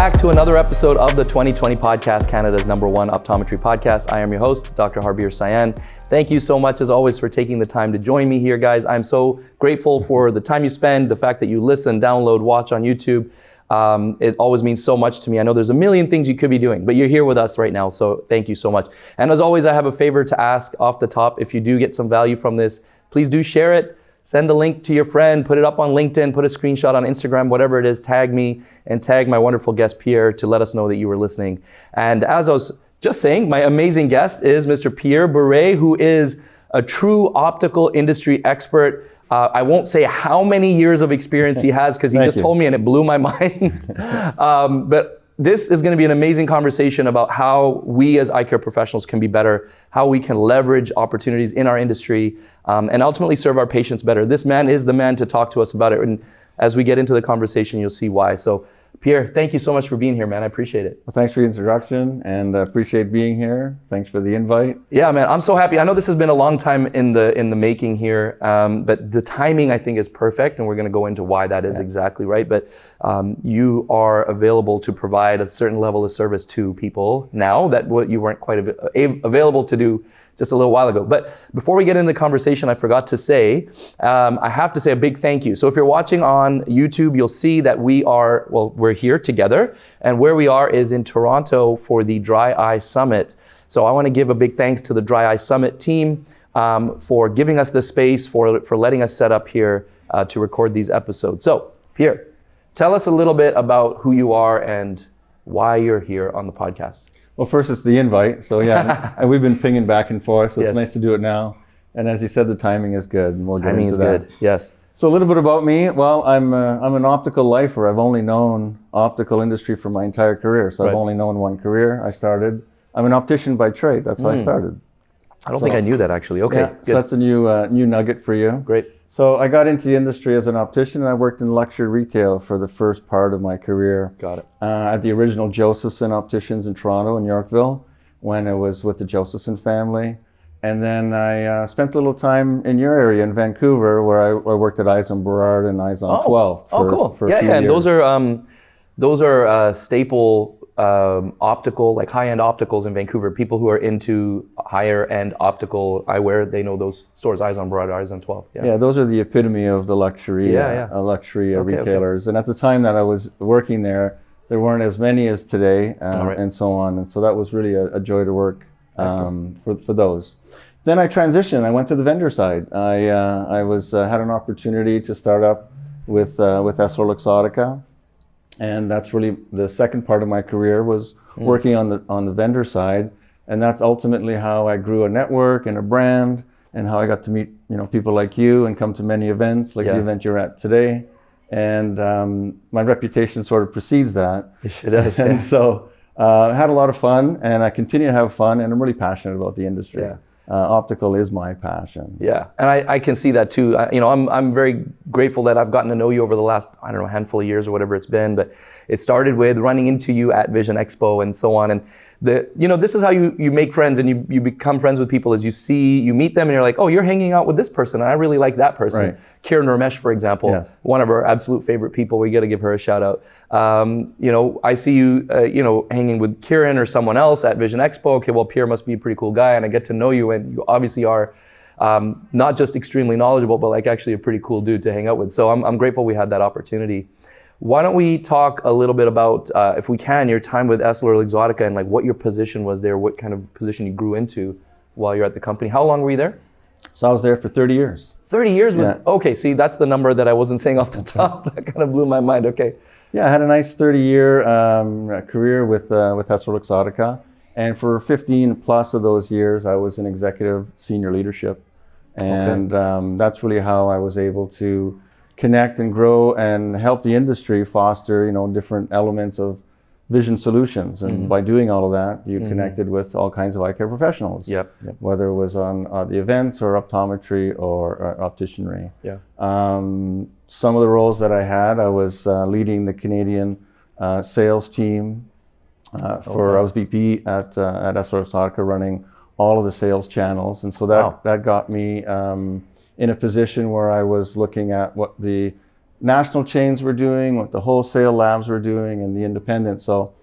back to another episode of the 2020 podcast, Canada's #1 optometry podcast. I am your host, Dr. Harbir Sayan. Thank you so much, as always, for taking the time to join me here, guys. I'm so grateful for the time you spend, the fact that you listen, download, watch on YouTube. It always means so much to me. I know there's a million things you could be doing, but you're here with us right now, so thank you so much. And as always, I have a favor to ask off the top. If you do get some value from this, please do share it. Send a link to your friend, put it up on LinkedIn, put a screenshot on Instagram, whatever it is, tag me and tag my wonderful guest, Pierre, to let us know that you were listening. And as I was just saying, my amazing guest is Mr. Pierre Bourre, who is a true optical industry expert. I won't say how many years of experience he has because he just told me and it blew my mind. But this is going to be an amazing conversation about how we as eye care professionals can be better, how we can leverage opportunities in our industry, and ultimately serve our patients better. This man is the man to talk to us about it. And as we get into the conversation, you'll see why. So Pierre, thank you so much for being here, man. I appreciate it. Well, thanks for the introduction and I appreciate being here. Thanks for the invite. Yeah, man, I'm so happy. I know this has been a long time in the making here, but the timing I think is perfect, and we're going to go into why that is exactly right. But you are available to provide a certain level of service to people now that what you weren't quite available to do just a little while ago. But before we get into the conversation, I forgot to say, I have to say a big thank you. So if you're watching on YouTube, you'll see that we're here together, and where we are is in Toronto for the Dry Eye Summit. So I want to give a big thanks to the Dry Eye Summit team for giving us the space, for letting us set up here to record these episodes. So Pierre, tell us a little bit about who you are and why you're here on the podcast. Well, first it's the invite. So yeah, and we've been pinging back and forth, so it's nice to do it now. And as you said, the timing is good. And we'll get into that. Timing is good, yes. So a little bit about me. Well, I'm an optical lifer. I've only known optical industry for my entire career. So I've only known one career. I'm an optician by trade. That's how I started. I don't think I knew that actually. Okay, yeah, so that's a new nugget for you. Great. So I got into the industry as an optician, and I worked in luxury retail for the first part of my career. Got it. At the original Josephson Opticians in Toronto and Yorkville, when I was with the Josephson family. And then I spent a little time in your area in Vancouver, where I worked at Eyes on Burrard and Eyes on 12 cool. For a few years. And those are staple optical, like high-end opticals in Vancouver. People who are into higher-end optical eyewear, they know those stores, Eyes on Burrard, Eyes on 12. Yeah, those are the epitome of the luxury retailers. And at the time that I was working there weren't as many as today, and so on. And so that was really a joy to work for those. Then I transitioned. I went to the vendor side. I had an opportunity to start up with EssilorLuxottica. And that's really the second part of my career, was working on the vendor side, and that's ultimately how I grew a network and a brand, and how I got to meet people like you and come to many events like the event you're at today, and my reputation sort of precedes that. It does. And so I had a lot of fun, and I continue to have fun, and I'm really passionate about the industry. Yeah. Optical is my passion. Yeah, and I can see that too. I'm very grateful that I've gotten to know you over the last, handful of years or whatever it's been, but it started with running into you at Vision Expo and so on. And this is how you make friends and you become friends with people, as you meet them and you're like, oh, you're hanging out with this person and I really like that person. Right. Kieran Ramesh, for example, one of our absolute favorite people. We got to give her a shout out. I see you, hanging with Kieran or someone else at Vision Expo. Okay, well, Pierre must be a pretty cool guy, and I get to know you, and you obviously are not just extremely knowledgeable, but like actually a pretty cool dude to hang out with. So I'm grateful we had that opportunity. Why don't we talk a little bit about, if we can, your time with EssilorLuxottica and like what your position was there, what kind of position you grew into while you're at the company. How long were you there? So I was there for 30 years. 30 years? Okay, see, that's the number that I wasn't saying off the top. That kind of blew my mind. Okay. Yeah, I had a nice 30-year career with EssilorLuxottica. And for 15 plus of those years, I was in executive senior leadership. And that's really how I was able to connect and grow and help the industry foster, different elements of vision solutions. And by doing all of that, you connected with all kinds of eye care professionals, whether it was on the events or optometry or opticianry. Yeah. Some of the roles that I had, I was leading the Canadian sales team I was VP at EssilorLuxottica, running all of the sales channels. And so that got me in a position where I was looking at what the national chains were doing, what the wholesale labs were doing, and the independents. So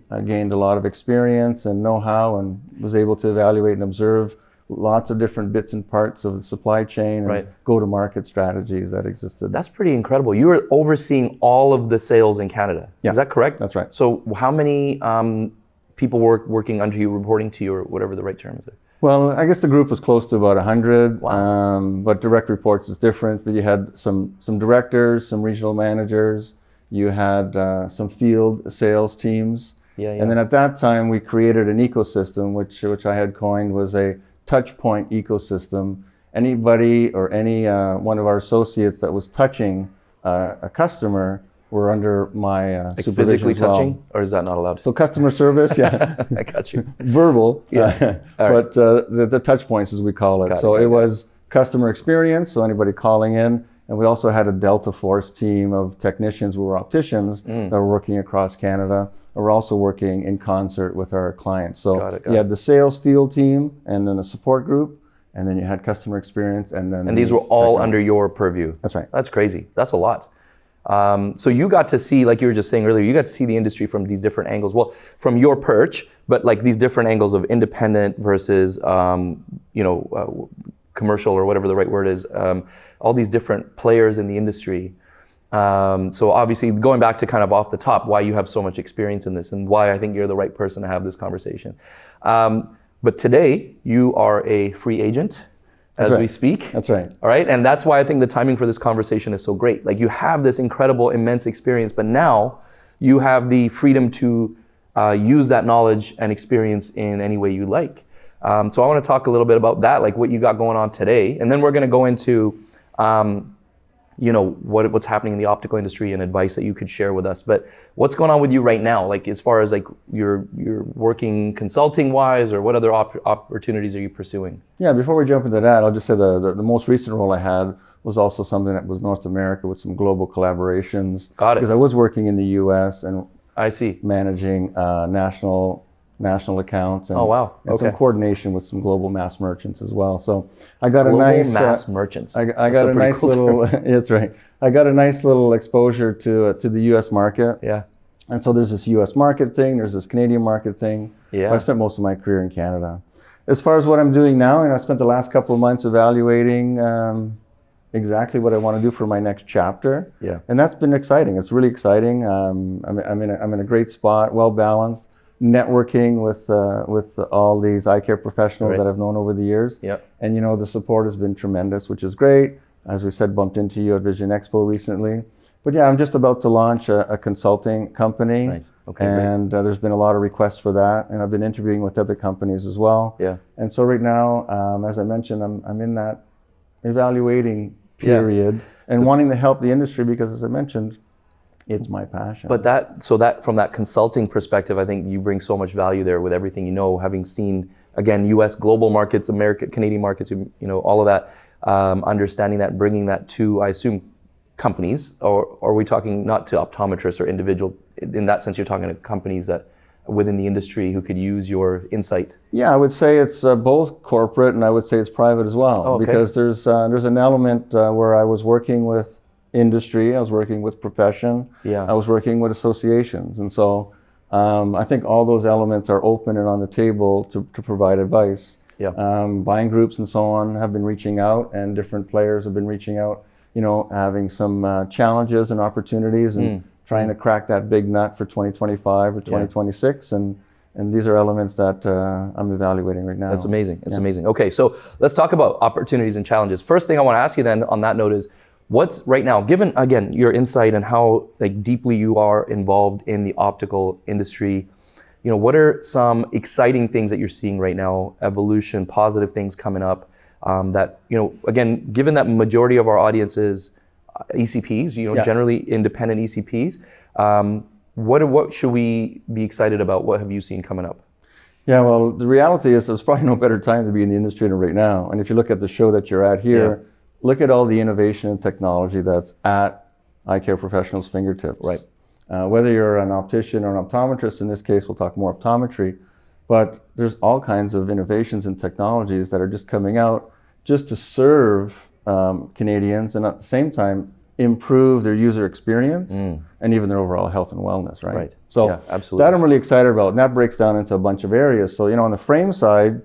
I gained a lot of experience and know-how, and was able to evaluate and observe lots of different bits and parts of the supply chain and go-to-market strategies that existed. That's pretty incredible. You were overseeing all of the sales in Canada. Yeah, is that correct? That's right. So how many people were working under you, reporting to you, or whatever the right term is? Well, I guess the group was close to about 100, Wow. But direct reports is different. But you had some directors, some regional managers, you had some field sales teams. Yeah. And then at that time, we created an ecosystem, which I had coined was a touch point ecosystem. Anybody or any one of our associates that was touching a customer were under my like supervision physically as well. touching, or is that not allowed? So customer service, yeah. I got you. Verbal, Yeah. All right. but the touch points, as we call it. Got So it. it was customer experience, so anybody calling in, and we also had a Delta Force team of technicians who were opticians that were working across Canada. We're also working in concert with our clients. So Got you had the sales field team, and then a support group, and then you had customer experience, and then And these were all under your purview. That's right. That's crazy. That's a lot. So you got to see, like you were just saying earlier, you got to see the industry from these different angles. Well, from your perch, but like these different angles of independent versus, commercial, or whatever the right word is. All these different players in the industry. So obviously, going back to kind of off the top, why you have so much experience in this, and why I think you're the right person to have this conversation. But today, you are a free agent. As we speak. That's right. All right. And that's why I think the timing for this conversation is so great. Like, you have this incredible, immense experience, but now you have the freedom to use that knowledge and experience in any way you like. So I want to talk a little bit about that, like what you got going on today. And then we're going to go into, what's happening in the optical industry and advice that you could share with us. But what's going on with you right now? Like, as far as like you're working consulting wise, or what other opportunities are you pursuing? Yeah, before we jump into that, I'll just say the most recent role I had was also something that was North America with some global collaborations. Got it. Because I was working in the U.S. and I see. managing national accounts and, Oh, wow. and some Okay. coordination with some global mass merchants as well. So I got Global a nice mass merchants. I That's got a pretty nice cool little. term. That's right. I got a nice little exposure to the U.S. market. Yeah. And so there's this U.S. market thing. There's this Canadian market thing. Yeah. I spent most of my career in Canada. As far as what I'm doing now, and I spent the last couple of months evaluating exactly what I want to do for my next chapter. Yeah. And that's been exciting. It's really exciting. I'm in a great spot, well balanced, networking with all these eye care professionals Right. that I've known over the years. Yeah. And the support has been tremendous, which is great. As we said, bumped into you at Vision Expo recently. But yeah, I'm just about to launch a consulting company. Nice. Okay, great. And there's been a lot of requests for that. And I've been interviewing with other companies as well. Yeah. And so right now, as I mentioned, I'm in that evaluating period and wanting to help the industry because, as I mentioned, it's my passion. But that from that consulting perspective, I think you bring so much value there with everything having seen, again, U.S. global markets, Canadian markets, all of that, understanding that, bringing that to, I assume, companies, or are we talking not to optometrists or individual, in that sense you're talking to companies that within the industry who could use your insight? Yeah, I would say it's both corporate and I would say it's private as well. Oh, okay. Because there's an element where I was working with industry, I was working with profession, Yeah. I was working with associations. And so I think all those elements are open and on the table to provide advice. Yeah. Buying groups and so on have been reaching out, and different players have been reaching out, having some challenges and opportunities and trying to crack that big nut for 2025 or 2026. And these are elements that I'm evaluating right now. That's amazing. It's amazing. Okay, so let's talk about opportunities and challenges. First thing I want to ask you then on that note is, what's right now, given again your insight and how deeply you are involved in the optical industry, what are some exciting things that you're seeing right now, evolution, positive things coming up, that, again, given that majority of our audience is ECPs, generally independent ECPs, what should we be excited about? What have you seen coming up? Yeah, well, the reality is there's probably no better time to be in the industry than right now. And if you look at the show that you're at here, look at all the innovation and technology that's at eye care professionals' fingertips. Right. Whether you're an optician or an optometrist, in this case, we'll talk more optometry, but there's all kinds of innovations and technologies that are just coming out just to serve Canadians, and at the same time, improve their user experience and even their overall health and wellness, right? Right. So yeah, absolutely. that I'm really excited about, and that breaks down into a bunch of areas. So, on the frame side,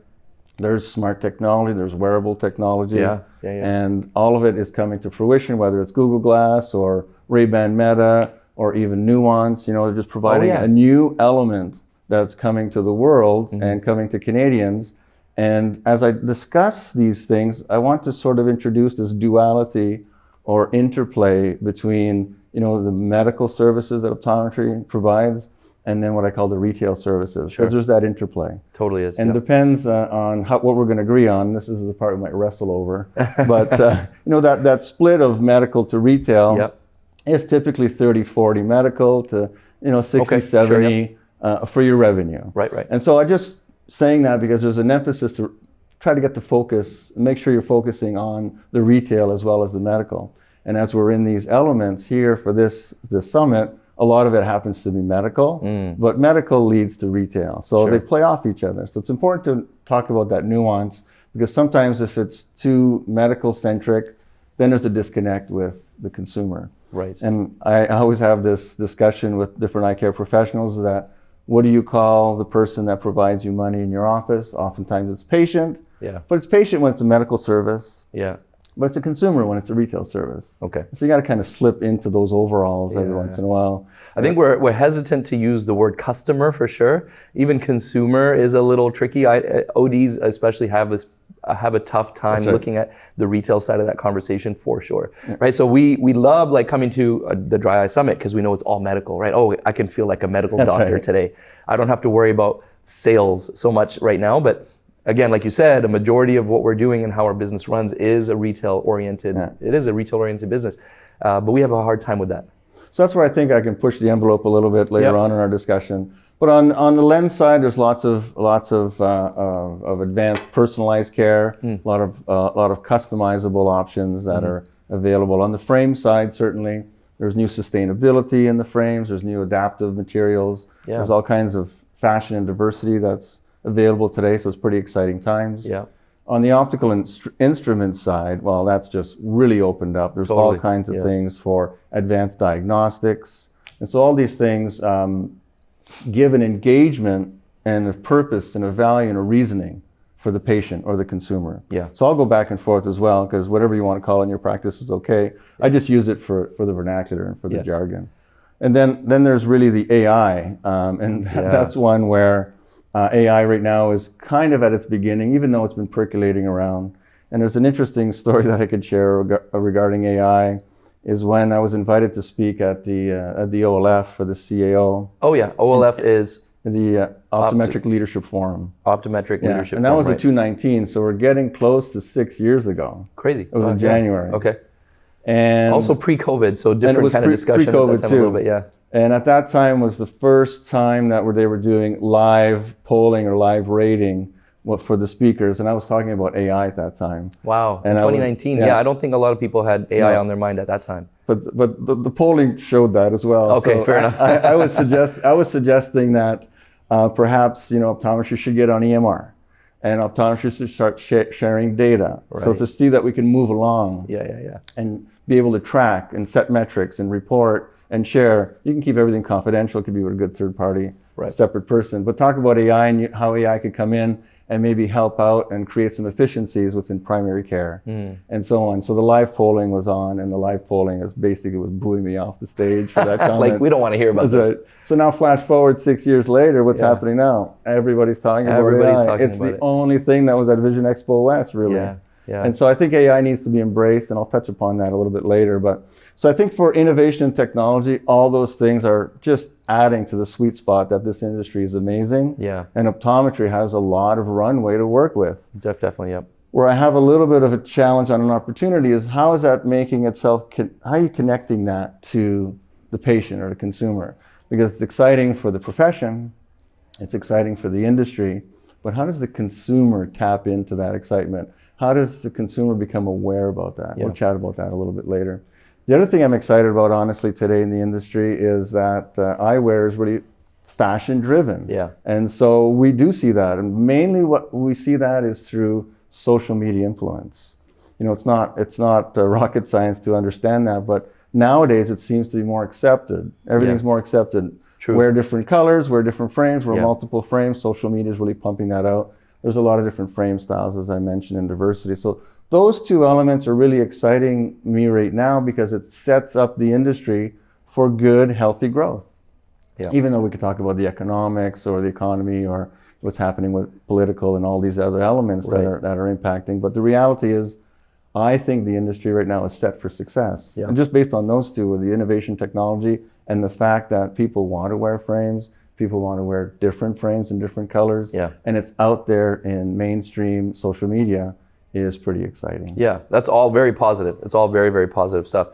there's smart technology, there's wearable technology, and all of it is coming to fruition, whether it's Google Glass or Ray-Ban Meta or even Nuance. They're just providing a new element that's coming to the world and coming to Canadians. And as I discuss these things, I want to sort of introduce this duality or interplay between, the medical services that optometry provides and then what I call the retail services, because there's that interplay. Totally is. And depends on what we're going to agree on. This is the part we might wrestle over. But, that split of medical to retail is typically 30-40 medical to, 60-70 for your revenue. Right. And so I just saying that because there's an emphasis to try to get the focus, make sure you're focusing on the retail as well as the medical. And as we're in these elements here for this summit, a lot of it happens to be medical, but medical leads to retail. So they play off each other. So it's important to talk about that nuance, because sometimes if it's too medical centric, then there's a disconnect with the consumer. Right. And I always have this discussion with different eye care professionals that, what do you call the person that provides you money in your office? Oftentimes it's patient, but it's patient when it's a medical service. But it's a consumer when it's a retail service. Okay. So you got to kind of slip into those overalls every once in a while. I think we're hesitant to use the word customer for sure. Even consumer is a little tricky. ODs especially have a tough time looking at the retail side of that conversation for sure. Right. So we love like coming to the Dry Eye Summit because we know it's all medical, right? Oh, I can feel like a medical doctor today. I don't have to worry about sales so much right now, but again, like you said, a majority of what we're doing and how our business runs is a retail-oriented. It is a retail-oriented business, but we have a hard time with that. So that's where I think I can push the envelope a little bit later on in our discussion. But on the lens side, there's lots of advanced personalized care, a lot of customizable options that are available. On the frame side, certainly there's new sustainability in the frames. There's new adaptive materials. There's all kinds of fashion and diversity that's available today, so it's pretty exciting times. On the optical instrument side, well, that's just really opened up. There's all kinds of things for advanced diagnostics. And so all these things give an engagement and a purpose and a value and a reasoning for the patient or the consumer. So I'll go back and forth as well, because whatever you want to call it in your practice is okay. I just use it for the vernacular and for the jargon. And then there's really the AI, and that's one where AI right now is kind of at its beginning, even though it's been percolating around. And there's an interesting story that I could share regarding AI, is when I was invited to speak at the OLF for the CAO. Oh yeah, OLF is the Optometric Leadership Forum. Optometric Leadership and that was in 2019, so we're getting close to 6 years ago. Crazy. It was in January. Okay. And also pre-COVID, so different kind of discussion. Pre-COVID too. A little bit, And at that time was the first time that they were doing live polling or live rating for the speakers. And I was talking about AI at that time. Wow, in 2019. I don't think a lot in had AI on their mind at that time. But the polling showed that as well. Okay, so fair enough. I was suggesting that perhaps optometry should get on EMR. And optometrists should start sharing data. So to see that we can move along and be able to track and set metrics and report and share. You can keep everything confidential. It could be with a good third party, separate person. But talk about AI and how AI could come in and maybe help out and create some efficiencies within primary care and so on. So the live polling was on, and the live polling was booing me off the stage for that comment. Like, we don't want to hear about this. So now flash forward 6 years later, what's happening now? Everybody's talking about AI. It's the only thing that was at Vision Expo West, really. And so I think AI needs to be embraced, and I'll touch upon that a little bit later. But so I think for innovation and technology, all those things are just adding to the sweet spot that this industry is amazing. And optometry has a lot of runway to work with. Definitely, Where I have a little bit of a challenge on an opportunity is how is that making itself, how are you connecting that to the patient or the consumer? Because it's exciting for the profession, it's exciting for the industry, but how does the consumer tap into that excitement? How does the consumer become aware about that? We'll chat about that a little bit later. The other thing I'm excited about, honestly, today in the industry is that eyewear is really fashion driven. And so we do see that. And mainly what we see that is through social media influence. It's not rocket science to understand that, but Nowadays, it seems to be more accepted. Everything's more accepted. True. Wear different colors, wear different frames, wear Yeah. multiple frames. Social media is really pumping that out. There's a lot of different frame styles, as I mentioned, in diversity. So those two elements are really exciting me right now because it sets up the industry for good, healthy growth. Yeah. Even though we could talk about the economics or the economy or what's happening with political and all these other elements that are impacting. But the reality is, I think the industry right now is set for success. Yeah. And just based on those two, with the innovation technology and the fact that people want to wear frames, people want to wear different frames in different colors, and it's out there in mainstream social media, is pretty exciting. Yeah, that's all very positive. It's all very, very positive stuff.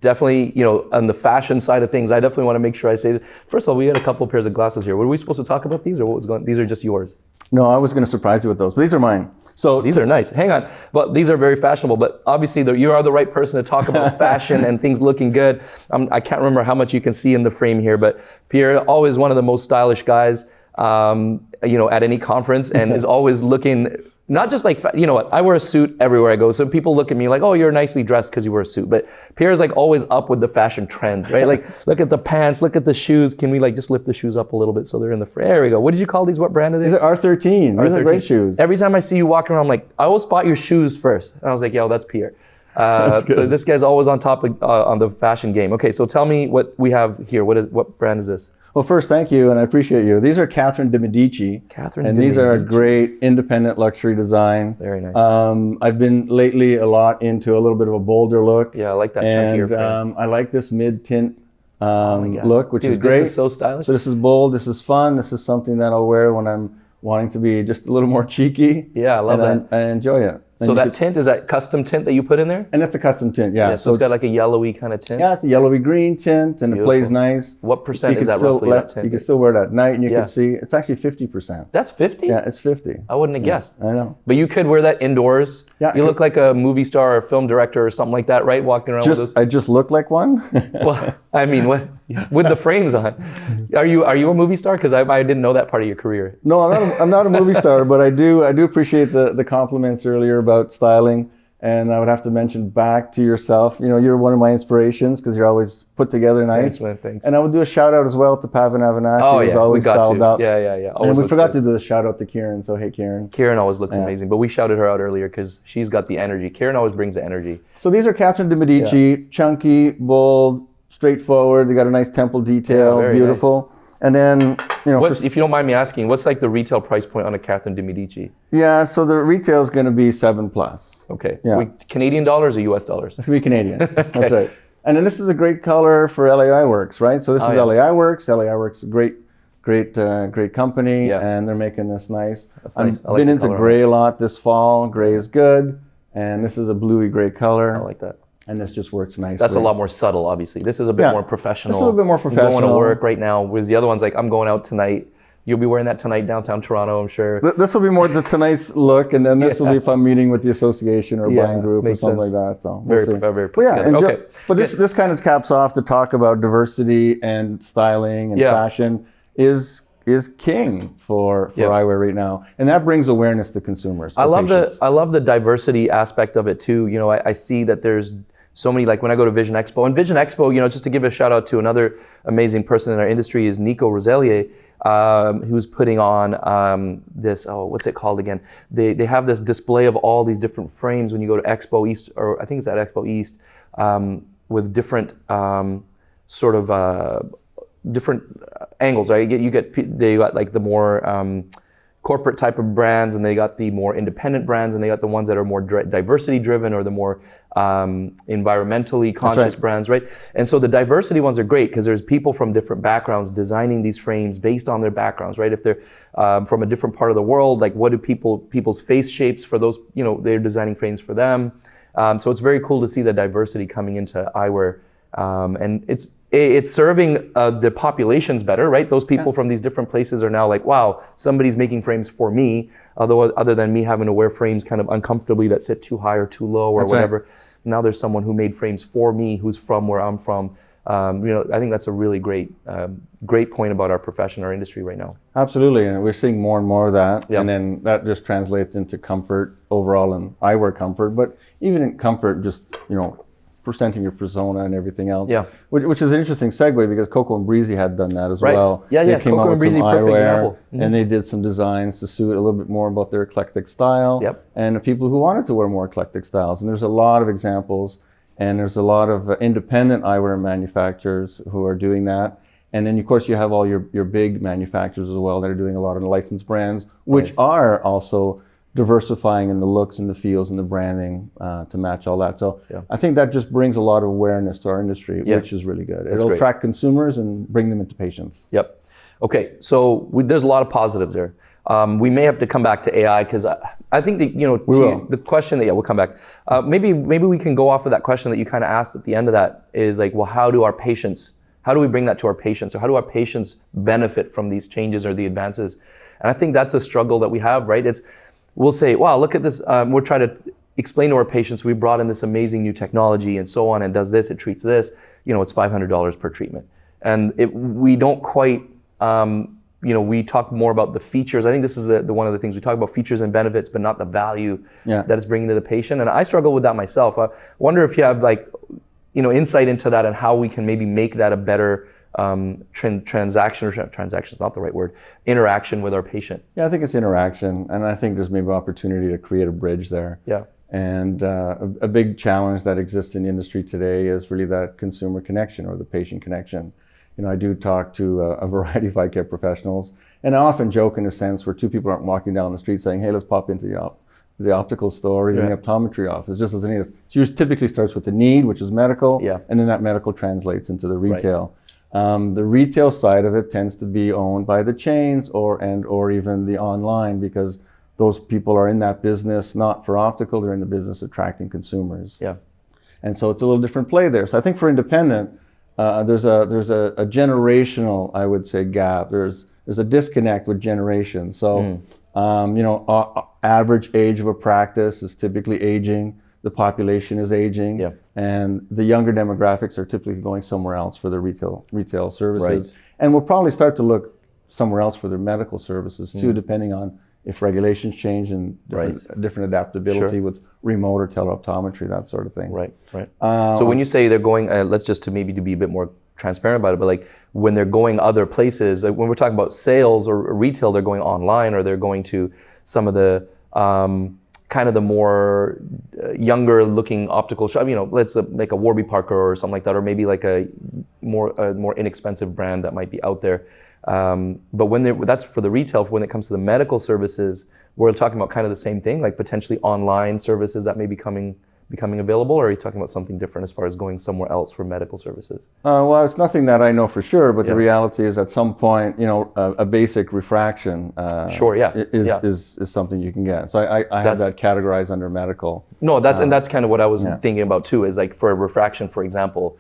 Definitely, on the fashion side of things, I definitely want to make sure I say that. First of all, we had a couple of pairs of glasses here. Were we supposed to talk about these, or what was going? These are just yours. No, I was going to surprise you with those, but these are mine. So these are nice. Hang on, but these are very fashionable. But obviously, you are the right person to talk about fashion and things looking good. I can't remember how much you can see in the frame here, but Pierre, always one of the most stylish guys, at any conference, and is always looking. Not just like, you know what, I wear a suit everywhere I go. So people look at me like, oh, you're nicely dressed because you wear a suit. But Pierre's like always up with the fashion trends, right? Like, look at the pants, look at the shoes. Can we like just lift the shoes up a little bit so they're in the frame? There we go. What did you call these? What brand are they? These are R13. These are great shoes. Every time I see you walking around, I'm like, I will spot your shoes first. And I was like, yo, that's Pierre. So this guy's always on top of on the fashion game. Okay, so tell me what we have here. What brand is this? Well, first, thank you, and I appreciate you. These are Catherine de Medici. These are a great independent luxury design. Very nice. I've been lately a lot into a little bit of a bolder look. Yeah, I like that. And I like this mid-tint look, which is great. This is so stylish. So this is bold, this is fun, this is something that I'll wear when I'm wanting to be just a little more cheeky. Yeah, I love that. I enjoy it. So that tint, is that custom tint that you put in there? And it's a custom tint, yeah. So it's got like a yellowy kind of tint? Yeah, it's a yellowy green tint, and it plays nice. What percent is that roughly, that tint? You can still wear it at night, and you can see, it's actually 50%. That's 50? Yeah, it's 50. I wouldn't have guessed. I know. But you could wear that indoors. Yeah. You look like a movie star or film director or something like that, right? Walking around with those. I just look like one? Well, I mean, what with the frames on. Are you a movie star? Because I didn't know that part of your career. No, I'm not a movie star, but I do appreciate the compliments earlier about styling. And I would have to mention back to yourself, you're one of my inspirations because you're always put together nice. Thanks, man, thanks. And I would do a shout out as well to Pavan Avinash. Who's always styled up. Yeah. And we forgot to do the shout out to Kieran. So hey, Kieran. Kieran always looks amazing, but we shouted her out earlier because she's got the energy. Kieran always brings the energy. So these are Catherine de Medici, chunky, bold, straightforward. They got a nice temple detail, beautiful. Nice. And then, if you don't mind me asking, what's like the retail price point on a Catherine de Medici? Yeah, so the retail is going to be $7+. Okay. Yeah. Canadian dollars or US dollars? It's going to be Canadian. Okay. That's right. And then this is a great color for LAI Works, right? So this is LAI Works. LAI Works is a great company, and they're making this nice. That's nice. I've been into gray a lot this fall. Gray is good. And this is a bluey gray color. I like that. And this just works nicely. That's a lot more subtle, obviously. This is a bit more professional. It's a little bit more professional. I'm going to work right now. Whereas the other one's like, I'm going out tonight. You'll be wearing that tonight downtown Toronto, I'm sure. This will be more tonight's look, and then this will be if I'm meeting with the association or buying group or something like that. So we'll see. Very okay. But this kind of caps off to talk about diversity and styling and fashion is king for eyewear right now, and that brings awareness to consumers. I love the diversity aspect of it too. I see that there's so many, like when I go to Vision Expo, and Vision Expo, just to give a shout out to another amazing person in our industry is Nico Roselier, who's putting on this, what's it called again? They have this display of all these different frames when you go to Expo East, or I think it's at Expo East, with different different angles, right? They got like the more corporate type of brands, and they got the more independent brands, and they got the ones that are more diversity driven or the more environmentally conscious brands, right? And so the diversity ones are great because there's people from different backgrounds designing these frames based on their backgrounds, right? If they're from a different part of the world, like what do people's face shapes for those, they're designing frames for them. So it's very cool to see the diversity coming into eyewear. And it's serving the populations better, right? Those people from these different places are now like, wow, somebody's making frames for me, other than me having to wear frames kind of uncomfortably that sit too high or too low or whatever. Right. Now there's someone who made frames for me who's from where I'm from. I think that's a really great point about our profession, our industry right now. Absolutely, and we're seeing more and more of that, and then that just translates into comfort overall and eyewear comfort, but even in comfort, just, presenting your persona and everything else. Yeah. Which is an interesting segue because Coco and Breezy had done that as Right. well. Yeah, They came Coco out and with some Breezy, perfect eyewear, example. and they did some designs to suit a little bit more about their eclectic style. Yep. And the people who wanted to wear more eclectic styles. And there's a lot of examples, and there's a lot of independent eyewear manufacturers who are doing that. And then, of course, you have all your big manufacturers as well that are doing a lot of licensed brands, which are also diversifying in the looks and the feels and the branding to match all that. So I think that just brings a lot of awareness to our industry, which is really good. It'll attract consumers and bring them into patients. Yep. Okay, so there's a lot of positives there. We may have to come back to AI because I think that, the question that, we'll come back. Maybe we can go off of that question that you kind of asked at the end of that is like, well, how do we bring that to our patients, or how do our patients benefit from these changes or the advances? And I think that's a struggle that we have, right? We'll say, wow, look at this. We're trying to explain to our patients, we brought in this amazing new technology and so on, and does this, it treats this, it's $500 per treatment. And we don't quite, we talk more about the features. I think this is the one of the things we talk about, features and benefits, but not the value that it's bringing to the patient. And I struggle with that myself. I wonder if you have insight into that and how we can maybe make that a better transaction is not the right word, interaction with our patient. Yeah, I think it's interaction, and I think there's maybe opportunity to create a bridge there. Yeah. And a big challenge that exists in the industry today is really that consumer connection or the patient connection. I do talk to a variety of eye care professionals, and I often joke in a sense where two people aren't walking down the street saying, hey, let's pop into the optical store or even the optometry office, just as any of this. So it typically starts with the need, which is medical, and then that medical translates into the retail. The retail side of it tends to be owned by the chains or even the online, because those people are in that business not for optical, they're in the business attracting consumers. Yeah. And so it's a little different play there. So I think for independent, there's a generational, I would say, gap. There's a disconnect with generations. So average age of a practice is typically aging. The population is aging, and the younger demographics are typically going somewhere else for their retail services. And we'll probably start to look somewhere else for their medical services too, depending on if regulations change and different adaptability with remote or teleoptometry, that sort of thing. Right. So when you say they're going, let's just to maybe to be a bit more transparent about it, but like when they're going other places, like when we're talking about sales or retail, they're going online, or they're going to some of the kind of the more younger looking optical shop, let's make a Warby Parker or something like that, or maybe like a more inexpensive brand that might be out there. But that's for the retail. When it comes to the medical services, we're talking about kind of the same thing, like potentially online services that may be becoming available, or are you talking about something different as far as going somewhere else for medical services? Well, it's nothing that I know for sure, but the reality is at some point, a basic refraction is something you can get. So I have that categorized under medical. No, that's kind of what I was thinking about too, is like for a refraction, for example,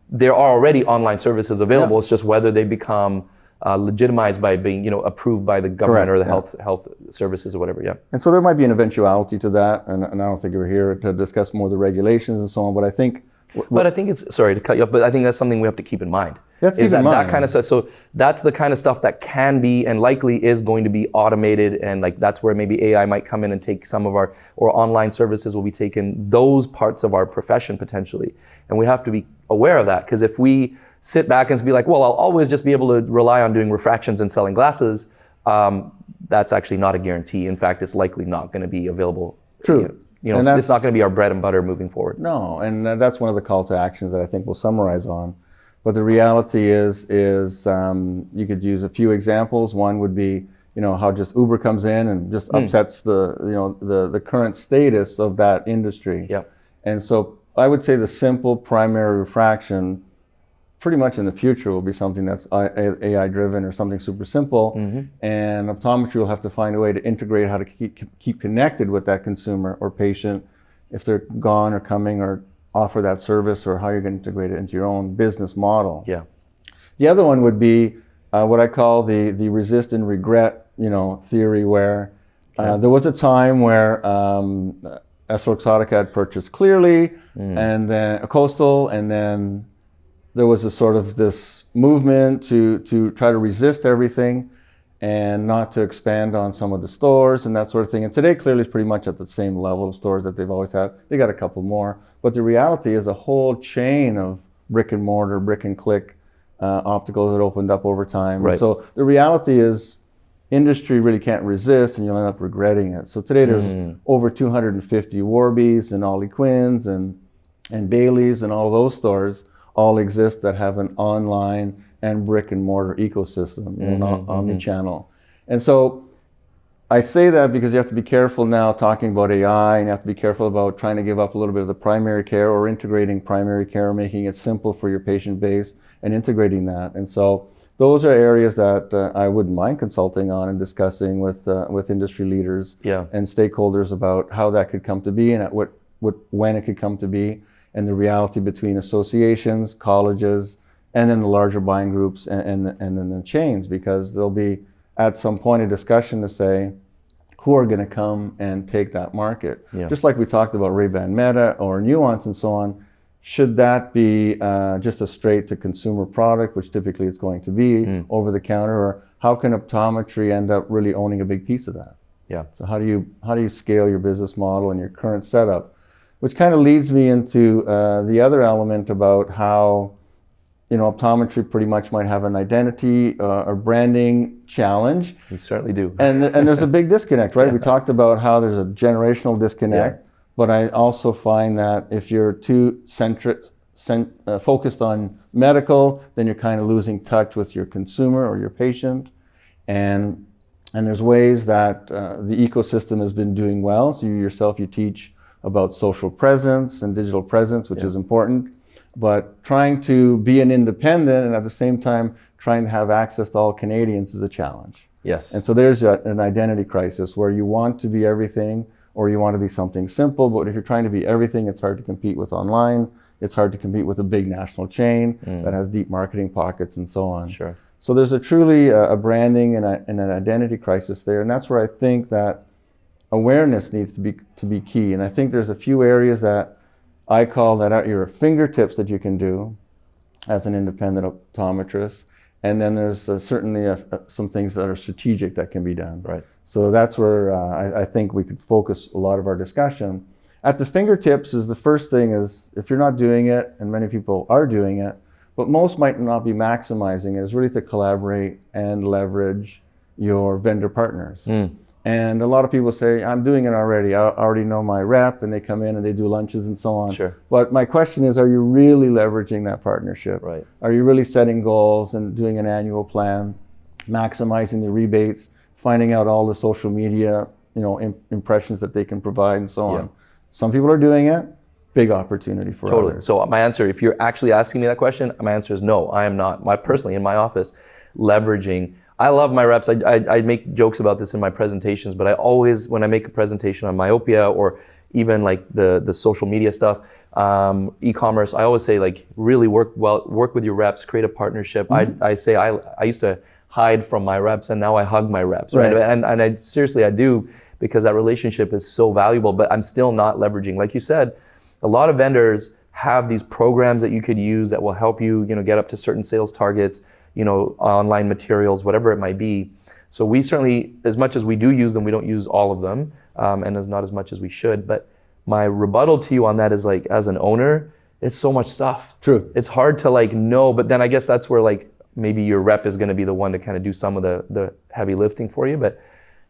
there are already online services available. It's just whether they become legitimized by being, approved by the government or the health services or whatever. Yeah. And so there might be an eventuality to that, and I don't think we're here to discuss more of the regulations and so on. But I think. But I think it's sorry to cut you off, but I think that's something we have to keep in mind. That kind of stuff. So that's the kind of stuff that can be and likely is going to be automated, and like that's where maybe AI might come in and take some of or online services will be taking those parts of our profession potentially, and we have to be aware of that, because if we sit back and be like, well, I'll always just be able to rely on doing refractions and selling glasses, that's actually not a guarantee. In fact, it's likely not going to be available. True. It's not going to be our bread and butter moving forward. No, and that's one of the call to actions that I think we'll summarize on. But the reality is you could use a few examples. One would be, how just Uber comes in and just upsets the current status of that industry. Yeah. And so I would say the simple primary refraction pretty much in the future will be something that's AI driven or something super simple. And optometry will have to find a way to integrate how to keep connected with that consumer or patient if they're gone or coming, or offer that service, or how you're going to integrate it into your own business model. Yeah. The other one would be what I call the resist and regret, theory, where there was a time where EssilorLuxottica had purchased Clearly and then a Coastal, and then there was a sort of this movement to try to resist everything. and not to expand on some of the stores and that sort of thing. And today clearly is pretty much at the same level of stores that they've always had. They got a couple more, but the reality is a whole chain of brick and mortar, brick and click opticals that opened up over time. Right. So the reality is industry really can't resist, and you'll end up regretting it. So today there's over 250 Warby's and Ollie Quinn's and Bailey's, and all those stores all exist that have an online and brick and mortar ecosystem, not omni-channel. And so I say that because you have to be careful now talking about AI, and you have to be careful about trying to give up a little bit of the primary care or integrating primary care, making it simple for your patient base and integrating that. And so those are areas that I wouldn't mind consulting on and discussing with industry leaders and stakeholders about how that could come to be, and at when it could come to be, and the reality between associations, colleges, and then the larger buying groups and then the chains, because there'll be at some point a discussion to say who are going to come and take that market. Just like we talked about Ray-Ban Meta or Nuance and so on, should that be just a straight to consumer product, which typically it's going to be over the counter, or how can optometry end up really owning a big piece of that? So how do you scale your business model and your current setup? Which kind of leads me into the other element about how optometry pretty much might have an identity or branding challenge. We certainly do. And there's a big disconnect, right? We talked about how there's a generational disconnect, but I also find that if you're too focused on medical, then you're kind of losing touch with your consumer or your patient. And there's ways that the ecosystem has been doing well. So you teach about social presence and digital presence, which is important. But trying to be an independent and at the same time trying to have access to all Canadians is a challenge. And so there's an identity crisis where you want to be everything or you want to be something simple, but if you're trying to be everything, it's hard to compete with online. It's hard to compete with a big national chain that has deep marketing pockets and so on. So there's a truly a branding and an identity crisis there, and that's where I think that awareness needs to be key. And I think there's a few areas that I call that at your fingertips that you can do as an independent optometrist. And then there's certainly some things that are strategic that can be done. So that's where I think we could focus a lot of our discussion. At the fingertips is the first thing is, if you're not doing it, and many people are doing it, but most might not be maximizing it, is really to collaborate and leverage your vendor partners. And a lot of people say, I'm doing it already. I already know my rep, and they come in and they do lunches and so on. But my question is, are you really leveraging that partnership? Are you really setting goals and doing an annual plan, maximizing the rebates, finding out all the social media, impressions that they can provide and so on? Some people are doing it. Big opportunity for others. So my answer, if you're actually asking me that question, my answer is no. I am not. Personally, in my office, leveraging. I love my reps. I make jokes about this in my presentations, but I always, when I make a presentation on myopia or even like the social media stuff, e-commerce, I always say like really work with your reps, create a partnership. I say I used to hide from my reps, and now I hug my reps, right? And I seriously, I do, because that relationship is so valuable, but I'm still not leveraging. Like you said, a lot of vendors have these programs that you could use that will help you, get up to certain sales targets, online materials, whatever it might be. So we certainly, as much as we do use them, we don't use all of them, and as not as much as we should. But my rebuttal to you on that is, like, as an owner, it's so much stuff. It's hard to know, but then I guess that's where maybe your rep is going to be the one to kind of do some of the heavy lifting for you. But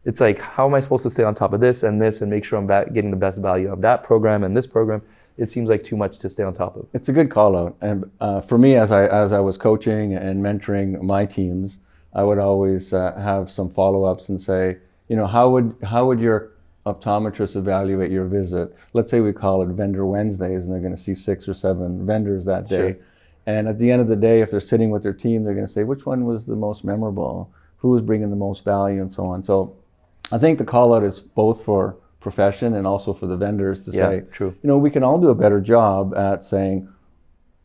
it's like, how am I supposed to stay on top of this and make sure I'm getting the best value of that program and this program? It seems like too much to stay on top of. It's a good call out. And for me, as I was coaching and mentoring my teams, I would always have some follow-ups and say, how would your optometrist evaluate your visit? Let's say we call it Vendor Wednesdays, and they're going to see 6 or 7 vendors that day. And at the end of the day, if they're sitting with their team, they're going to say, which one was the most memorable? Who was bringing the most value, and so on. So I think the call out is both for profession and also for the vendors to say, we can all do a better job at saying,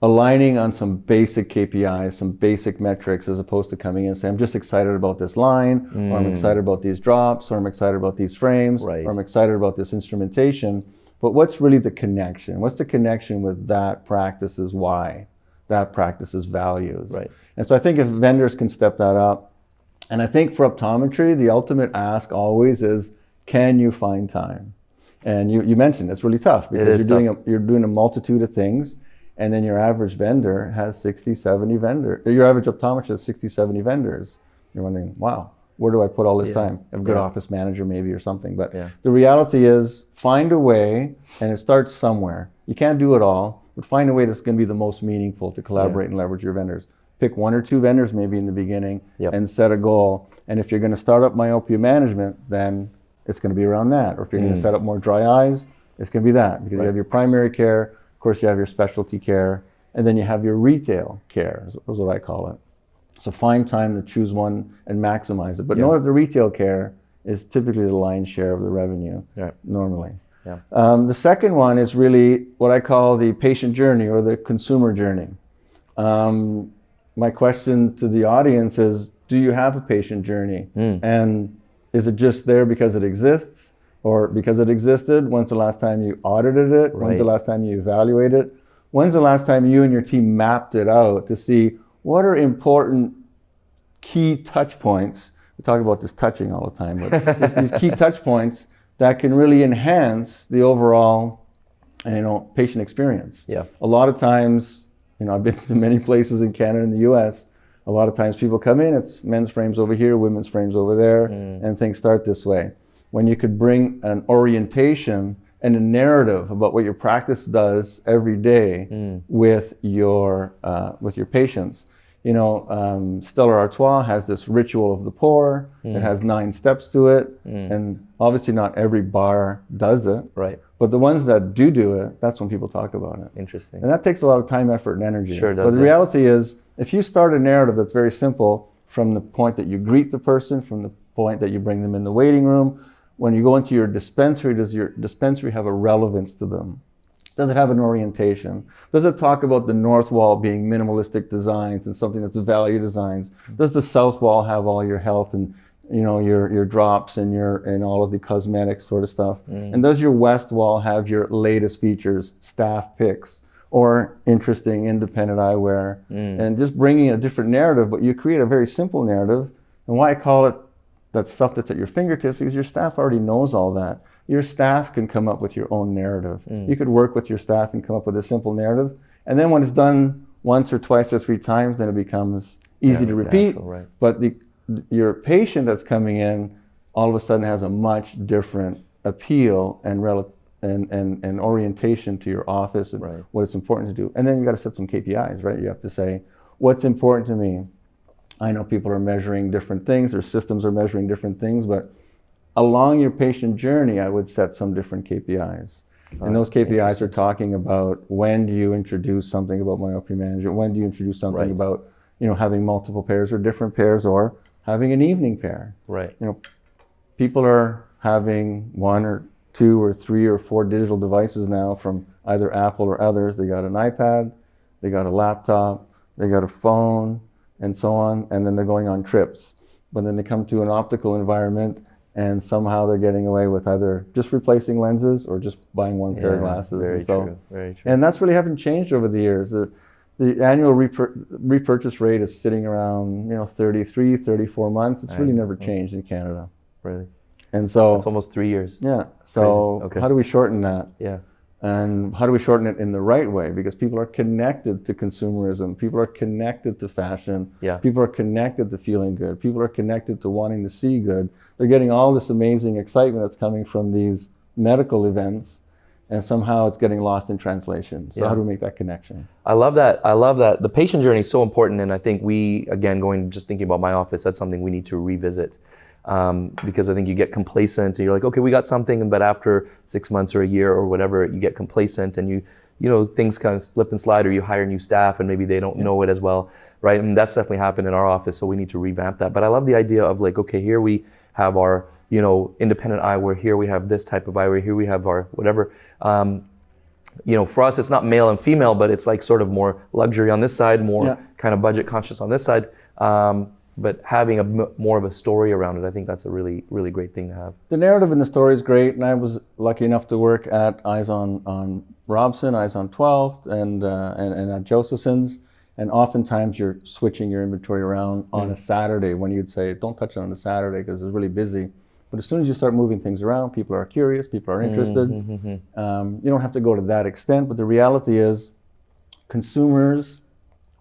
aligning on some basic KPIs, some basic metrics, as opposed to coming in and saying, I'm just excited about this line, or I'm excited about these drops, or I'm excited about these frames, or I'm excited about this instrumentation. But what's really the connection? What's the connection with that practice's why, that practice's values? And so I think if vendors can step that up, And I think for optometry, the ultimate ask always is, can you find time? And you mentioned it's really tough because you're doing a multitude of things, and then your average vendor has 60, 70 vendors. Your average optometrist has 60, 70 vendors. You're wondering, wow, where do I put all this time? I have a good office manager maybe or something. But the reality is, find a way, and it starts somewhere. You can't do it all, but find a way that's going to be the most meaningful to collaborate and leverage your vendors. Pick 1 or 2 vendors maybe in the beginning and set a goal. And if you're going to start up myopia management, then it's going to be around that. Or if you're going to set up more dry eyes, it's going to be that. Because you have your primary care, of course you have your specialty care, and then you have your retail care, is what I call it. So find time to choose one and maximize it. But know that the retail care is typically the lion's share of the revenue, normally. The second one is really what I call the patient journey or the consumer journey. My question to the audience is, do you have a patient journey? And is it just there because it exists, or because it existed? When's the last time you audited it? When's the last time you evaluated it? When's the last time you and your team mapped it out to see what are important key touch points? We talk about this touching all the time, but these key touch points that can really enhance the overall, patient experience. A lot of times, I've been to many places in Canada and the US. A lot of times people come in, it's men's frames over here, women's frames over there, and things start this way. When you could bring an orientation and a narrative about what your practice does every day with your patients. Stella Artois has this ritual of the pour. It has 9 steps to it, and obviously not every bar does it. But the ones that do it, that's when people talk about it. Interesting. And that takes a lot of time, effort, and energy. Sure does. But the reality is, if you start a narrative that's very simple, from the point that you greet the person, from the point that you bring them in the waiting room, when you go into your dispensary, does your dispensary have a relevance to them? Does it have an orientation? Does it talk about the north wall being minimalistic designs and something that's value designs? Does the south wall have all your health and your drops and all of the cosmetic sort of stuff? And does your west wall have your latest features, staff picks, or interesting independent eyewear? And just bringing a different narrative, but you create a very simple narrative. And why I call it that stuff that's at your fingertips, because your staff already knows all that. Your staff can come up with your own narrative. You could work with your staff and come up with a simple narrative. And then when it's done once or twice or 3 times, then it becomes easy to repeat. But your patient that's coming in all of a sudden has a much different appeal and orientation to your office and what it's important to do. And then you got to set some KPIs, right? You have to say, what's important to me? I know people are measuring different things, or systems are measuring different things, but along your patient journey, I would set some different KPIs. And those KPIs are talking about, when do you introduce something about myopia management? When do you introduce something about, having multiple pairs or different pairs, or having an evening pair? People are having 1 or 2 or 3 or 4 digital devices now from either Apple or others. They got an iPad, they got a laptop, they got a phone, and so on, and then they're going on trips. But then they come to an optical environment, and somehow they're getting away with either just replacing lenses or just buying 1 pair of glasses. Very true. And that's really haven't changed over the years. The annual repurchase rate is sitting around 33, 34 months. It's really never changed in Canada. Really? And so it's almost 3 years. So how do we shorten that? And how do we shorten it in the right way? Because people are connected to consumerism. People are connected to fashion. People are connected to feeling good. People are connected to wanting to see good. They're getting all this amazing excitement that's coming from these medical events, and somehow it's getting lost in translation. So how do we make that connection? I love that. The patient journey is so important, and I think we, again, just thinking about my office, that's something we need to revisit. Because I think you get complacent and you're like, okay, we got something, but after 6 months or a year or whatever, you get complacent and things kind of slip and slide, or you hire new staff and maybe they don't know it as well, right? And that's definitely happened in our office, so we need to revamp that. But I love the idea of like, okay, here we have our, independent eyewear, here we have this type of eyewear, here we have our whatever. For us, it's not male and female, but it's like sort of more luxury on this side, more kind of budget conscious on this side. But having more of a story around it, I think that's a really, really great thing to have. The narrative in the story is great, and I was lucky enough to work at Eyes on Robson, Eyes on 12th, and at Josephson's. And oftentimes you're switching your inventory around on a Saturday when you'd say, don't touch it on a Saturday because it's really busy. But as soon as you start moving things around, people are curious, people are interested. You don't have to go to that extent, but the reality is consumers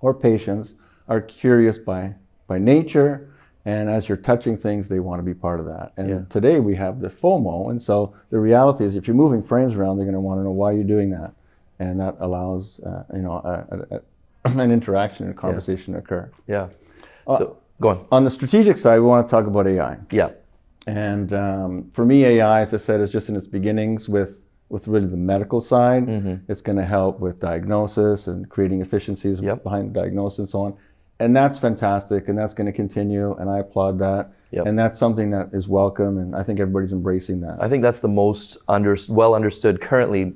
or patients are curious by nature, and as you're touching things, they want to be part of that. And today we have the FOMO, and so the reality is if you're moving frames around, they're going to want to know why you're doing that. And that allows an interaction and a conversation to occur. Yeah. So go on. On the strategic side, we want to talk about AI. Yeah. And for me, AI, as I said, is just in its beginnings with really the medical side. It's going to help with diagnosis and creating efficiencies behind diagnosis and so on. And that's fantastic, and that's going to continue, and I applaud that. And that's something that is welcome, and I think everybody's embracing that. I think that's the most well understood currently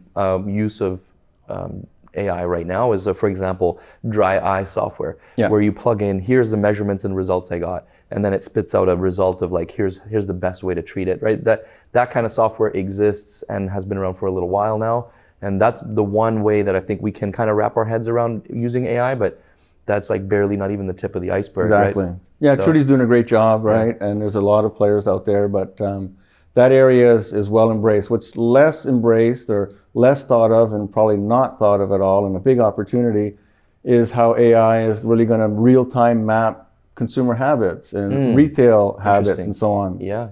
use of AI right now is, for example, dry eye software, where you plug in, here's the measurements and results I got, and then it spits out a result of like, here's the best way to treat it, right? That kind of software exists and has been around for a little while now, and that's the one way that I think we can kind of wrap our heads around using AI, but that's like barely not even the tip of the iceberg, exactly. Right? Yeah, so, Trudy's doing a great job, right? And there's a lot of players out there, but that area is well embraced. What's less embraced or less thought of and probably not thought of at all, and a big opportunity, is how AI is really going to real-time map consumer habits and retail habits and so on. Yeah.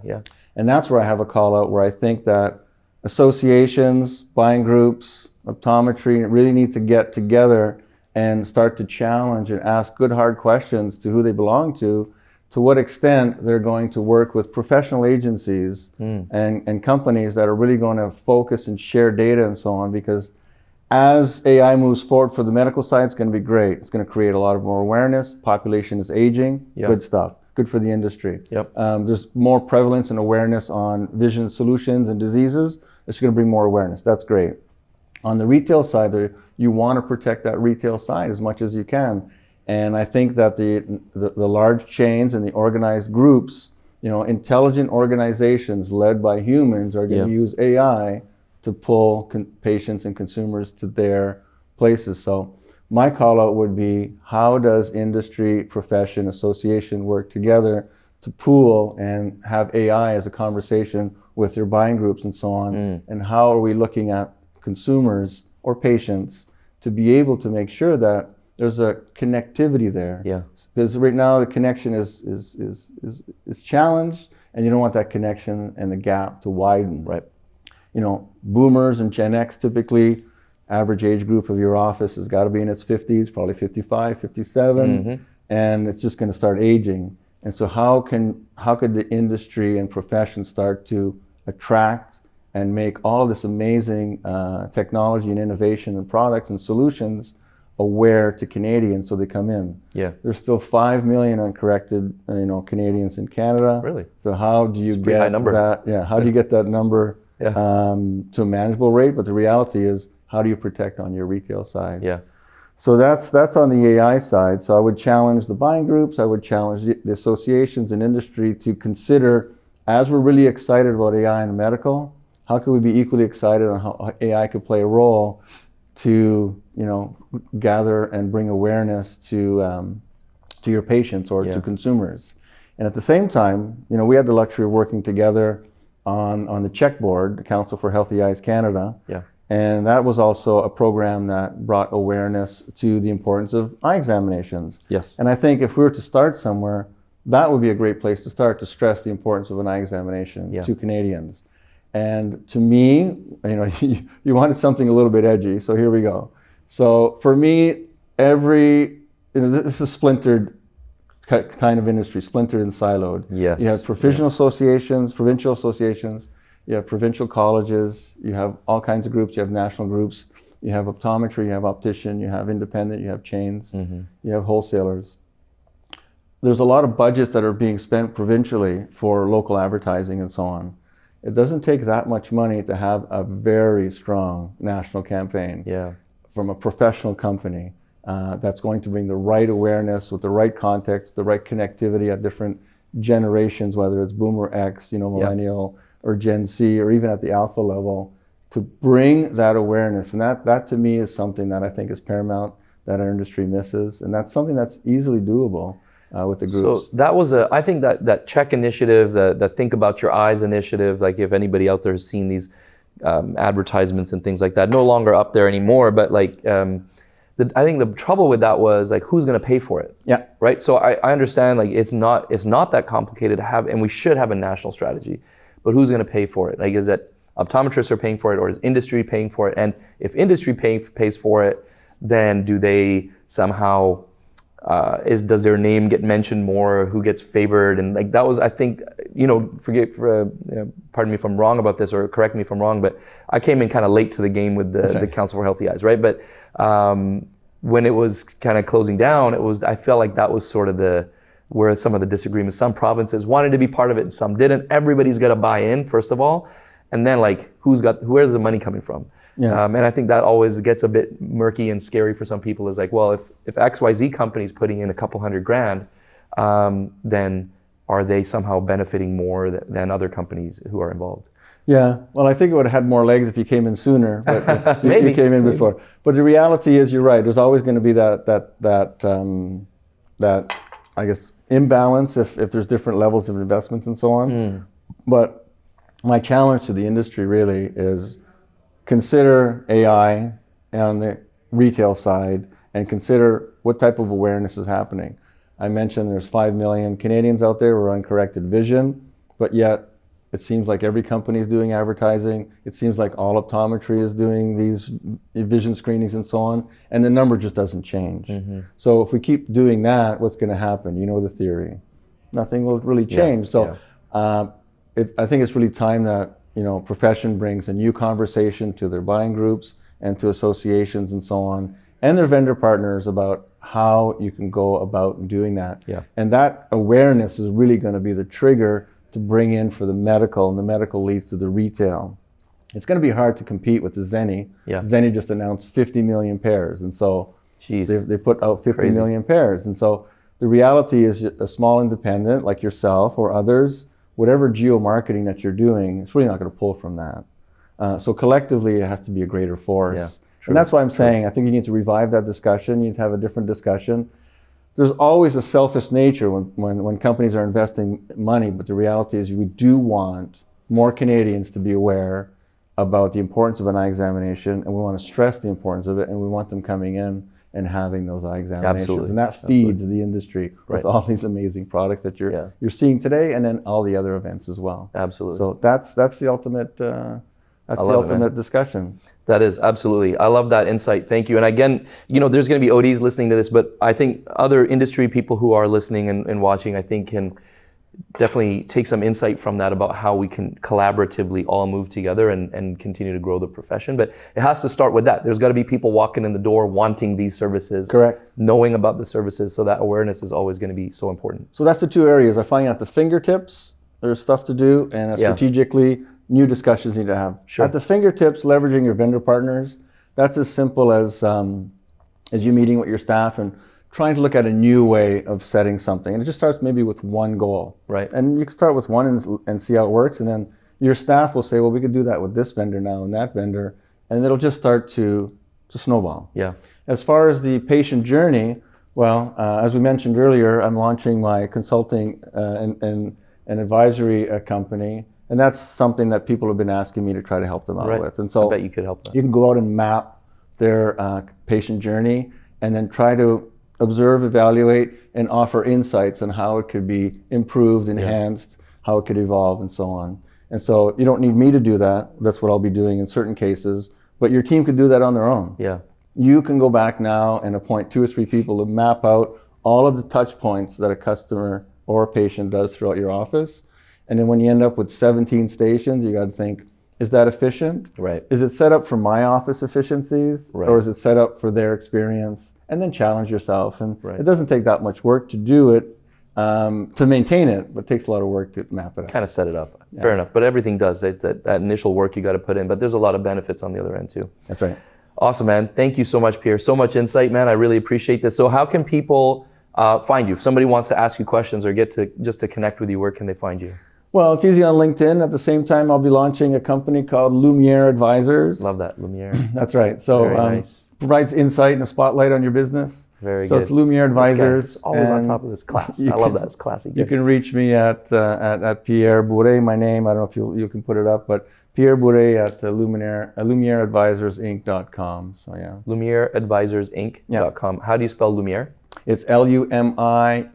And that's where I have a call out where I think that associations, buying groups, optometry really need to get together and start to challenge and ask good hard questions to who they belong to what extent they're going to work with professional agencies and companies that are really going to focus and share data and so on, because as AI moves forward for the medical side, it's going to be great. It's going to create a lot of more awareness. Population is aging, good stuff, good for the industry. There's more prevalence and awareness on vision solutions and diseases. It's going to bring more awareness. That's great. On the retail side, you want to protect that retail side as much as you can. And I think that the large chains and the organized groups, intelligent organizations led by humans are going to use AI to pull patients and consumers to their places. So my call out would be, how does industry, profession, association work together to pool and have AI as a conversation with your buying groups and so on? And how are we looking at consumers or patients to be able to make sure that there's a connectivity there? Because right now the connection is challenged, and you don't want that connection and the gap to widen. Right. Boomers and Gen X, typically average age group of your office has got to be in its 50s, probably 55, 57, and it's just going to start aging. And so how could the industry and profession start to attract and make all of this amazing technology and innovation and products and solutions aware to Canadians so they come in? There's still 5 million uncorrected Canadians in Canada. Really? So how do you get high number. that? How do you get that number to a manageable rate? But the reality is, how do you protect on your retail side? So that's on the AI side. So I would challenge the buying groups, I would challenge the associations and industry to consider, as we're really excited about AI in medical, how can we be equally excited on how AI could play a role to gather and bring awareness to your patients or to consumers? And at the same time, we had the luxury of working together on the CHEC board, the Council for Healthy Eyes Canada. And that was also a program that brought awareness to the importance of eye examinations. And I think if we were to start somewhere, that would be a great place to start, to stress the importance of an eye examination to Canadians. And to me, you wanted something a little bit edgy, so here we go. So for me, this is splintered kind of industry, splintered and siloed. You have provincial associations, you have provincial colleges, you have all kinds of groups, you have national groups, you have optometry, you have optician, you have independent, you have chains, you have wholesalers. There's a lot of budgets that are being spent provincially for local advertising and so on. It doesn't take that much money to have a very strong national campaign from a professional company that's going to bring the right awareness with the right context, the right connectivity at different generations, whether it's Boomer X, Millennial, or Gen Z, or even at the Alpha level, to bring that awareness. And that to me is something that I think is paramount. that our industry misses, and that's something that's easily doable with the groups. So that was I think that check initiative, the Think About Your Eyes initiative, like if anybody out there has seen these advertisements and things like that, no longer up there anymore, but like I think the trouble with that was like, who's going to pay for it? Yeah. Right. So I understand like it's not that complicated to have, and we should have a national strategy, but who's going to pay for it? Like, is it optometrists are paying for it, or is industry paying for it? And if industry pays for it, then do they somehow does their name get mentioned more? Who gets favored? And like that was, I think, pardon me if I'm wrong about this, or correct me if I'm wrong, but I came in kind of late to the game with the Council for Healthy Eyes, right? But when it was kind of closing down, I felt like that was sort of where some of the disagreements. Some provinces wanted to be part of it and some didn't. Everybody's got to buy in, first of all, and then like where's the money coming from? Yeah. And I think that always gets a bit murky and scary for some people. Is like, well, if XYZ company's putting in a couple $100,000, then are they somehow benefiting more than other companies who are involved? Yeah, well, I think it would have had more legs if you came in sooner, but maybe you came in before. But the reality is, you're right. There's always going to be that I guess imbalance if there's different levels of investments and so on. But my challenge to the industry really is consider AI on the retail side and consider what type of awareness is happening. I mentioned there's 5 million Canadians out there with uncorrected vision, but yet it seems like every company is doing advertising. It seems like all optometry is doing these vision screenings and so on, and the number just doesn't change. So if we keep doing that, what's going to happen? You know the theory. Nothing will really change. I think it's really time that profession brings a new conversation to their buying groups and to associations and so on, and their vendor partners about how you can go about doing that. And that awareness is really going to be the trigger to bring in for the medical, and the medical leads to the retail. It's going to be hard to compete with the Zenni. Zenni just announced 50 million pairs, and so they put out 50 million pairs. And so the reality is, a small independent like yourself or others, whatever geo-marketing that you're doing, it's really not going to pull from that. So collectively, it has to be a greater force. And that's why I'm saying I think you need to revive that discussion. You need to have a different discussion. There's always a selfish nature when companies are investing money, but the reality is we do want more Canadians to be aware about the importance of an eye examination, and we want to stress the importance of it, and we want them coming in and having those eye examinations. And that feeds the industry with all these amazing products that you're seeing today, and then all the other events as well. So that's the ultimate discussion. That is, absolutely. I love that insight. Thank you. And again, there's going to be ODs listening to this, but I think other industry people who are listening and watching, I think can definitely take some insight from that about how we can collaboratively all move together and continue to grow the profession. But it has to start with that. There's got to be people walking in the door wanting these services. Correct. Knowing about the services. So that awareness is always going to be so important. So that's the two areas. I find at the fingertips, there's stuff to do, and strategically, new discussions need to have. At the fingertips, leveraging your vendor partners, that's as simple as you meeting with your staff and trying to look at a new way of setting something. And it just starts maybe with one goal. And you can start with one and see how it works, and then your staff will say, well, we could do that with this vendor now and that vendor, and it'll just start to snowball. As far as the patient journey, well, as we mentioned earlier, I'm launching my consulting and advisory company. And that's something that people have been asking me to try to help them out with. And so I bet you could help them. You can go out and map their patient journey and then try to observe, evaluate, and offer insights on how it could be improved, enhanced, how it could evolve, and so on. And so you don't need me to do that. That's what I'll be doing in certain cases. But your team could do that on their own. You can go back now and appoint 2 or 3 people to map out all of the touch points that a customer or a patient does throughout your office. And then when you end up with 17 stations, you got to think, is that efficient? Is it set up for my office efficiencies? Or is it set up for their experience? And then challenge yourself. And it doesn't take that much work to do it, to maintain it, but it takes a lot of work to map it out. Kind of set it up. Fair enough. But everything does. It's that initial work you got to put in. But there's a lot of benefits on the other end too. That's right. Awesome, man. Thank you so much, Pierre. So much insight, man. I really appreciate this. So how can people find you? If somebody wants to ask you questions or just to connect with you, where can they find you? Well, it's easy on LinkedIn. At the same time, I'll be launching a company called Lumiere Advisors. Love that, Lumiere. That's right. So provides insight and a spotlight on your business. Very so good. it's Lumiere Advisors. Always on top of this class. I love that. It's classy. You can reach me at Pierre Bourre, my name. I don't know if you can put it up, but Pierre Bourre at LumiereAdvisorsInc.com. So yeah. LumiereAdvisorsInc.com. How do you spell Lumiere? It's Lumiere.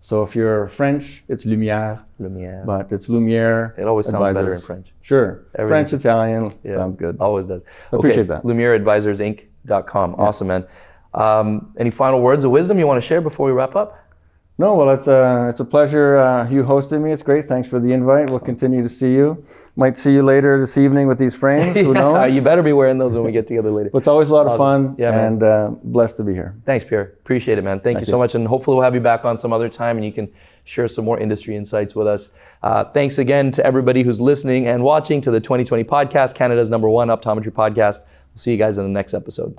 So if you're French, it's Lumiere. Lumiere. But it's Lumiere. It always sounds Advisors. better in French. Sure. Everything. French, Italian, sounds good. Always does. Appreciate that. LumiereAdvisorsInc.com. Awesome, man. Any final words of wisdom you want to share before we wrap up? No, well, it's a pleasure you hosted me. It's great. Thanks for the invite. We'll continue to see you. Might see you later this evening with these frames. Who knows? You better be wearing those when we get together later. But it's always a lot of fun, Yeah, and blessed to be here. Thanks, Pierre. Appreciate it, man. Thank you so much. And hopefully we'll have you back on some other time and you can share some more industry insights with us. Thanks again to everybody who's listening and watching to the 2020 podcast, Canada's #1 optometry podcast. We'll see you guys in the next episode.